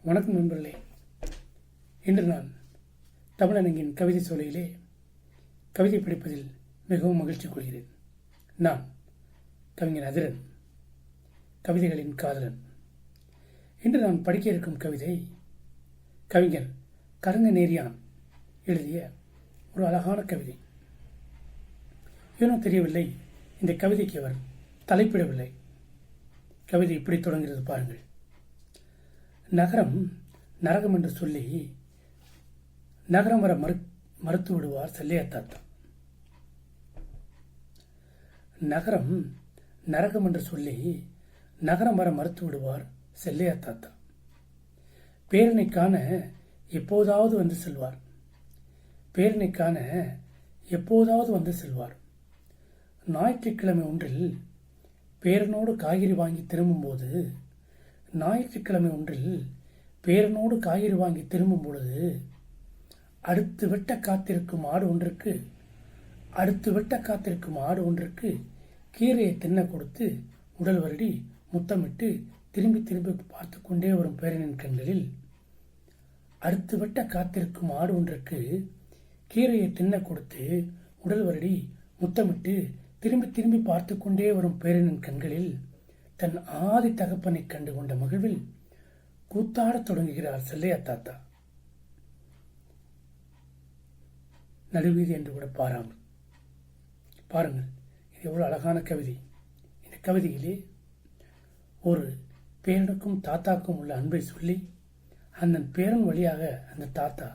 வணக்கம் நண்பர்களே. இன்று நான் தமிழனின் கவிதை சோலையிலே கவிதை படிப்பதில் மிகவும் மகிழ்ச்சி கொள்கிறேன். நான் கவிஞர் அதிரன், கவிதைகளின் காதலன். இன்று நான் படிக்க இருக்கும் கவிதை கவிஞர் கருங்கநேரியான் எழுதிய ஒரு அழகான கவிதை. ஏனோ தெரியவில்லை, இந்த கவிதைக்கு அவர் தலைப்பிடவில்லை. கவிதை இப்படி தொடங்குகிறது, பாருங்கள். நகரம் நரகம் என்று சொல்லி நகரம் வர மறுத்து விடுவார் செல்லையா தாத்தா. நகரம் நரகம் என்று சொல்லி நகரம் வர மறுத்து விடுவார் செல்லையா தாத்தா. பேரனை காண எப்போதாவது வந்து செல்வார். பேரனை காண எப்போதாவது வந்து செல்வார். ஞாயிற்றுக்கிழமை ஒன்றில் பேரனோடு காய்கறி வாங்கி திரும்பும்போது ஞாயிற்றுக்கிழமை ஒன்றில் பேரனோடு காய்கறி வாங்கி திரும்பும் பொழுது அடுத்து வெட்ட காத்திருக்கும் ஆடு ஒன்றுக்கு கீரையை தின்ன கொடுத்து உடல் வருடி முத்தமிட்டு திரும்பி திரும்பி பார்த்து கொண்டே வரும் பேரனின் கண்களில் அடுத்து வெட்ட காத்திருக்கும் ஆடு ஒன்றுக்கு கீரையை தின்ன கொடுத்து உடல் வருடி முத்தமிட்டு திரும்பி திரும்பி பார்த்து கொண்டே வரும் பேரனின் கண்களில் தன் ஆதி தகப்பனை கண்டு கொண்ட மகிழ்வில் கூத்தாடத் தொடங்குகிறார் செல்லையா தாத்தா. நடுவீதி என்று கூட பாராமல். பாருங்கள், இது எவ்வளவு அழகான கவிதை. இந்த கவிதையிலே ஒரு பேரனுக்கும் தாத்தாக்கும் உள்ள அன்பை சொல்லி அந்த பேரன் வழியாக அந்த தாத்தா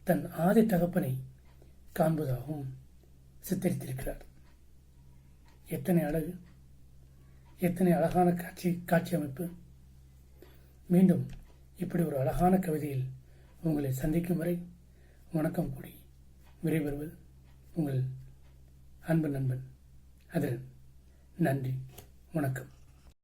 தன் ஆதி தகப்பனை காண்பதாகவும் சித்தரித்திருக்கிறார். எத்தனை அழகு, எத்தனை அழகான காட்சி அமைப்பு. மீண்டும் இப்படி ஒரு அழகான கவிதையில் உங்களை சந்திக்கும் வரை வணக்கம் கூடி விடைபெறுவது உங்கள் அன்பு நண்பன் அதிரன். நன்றி, வணக்கம்.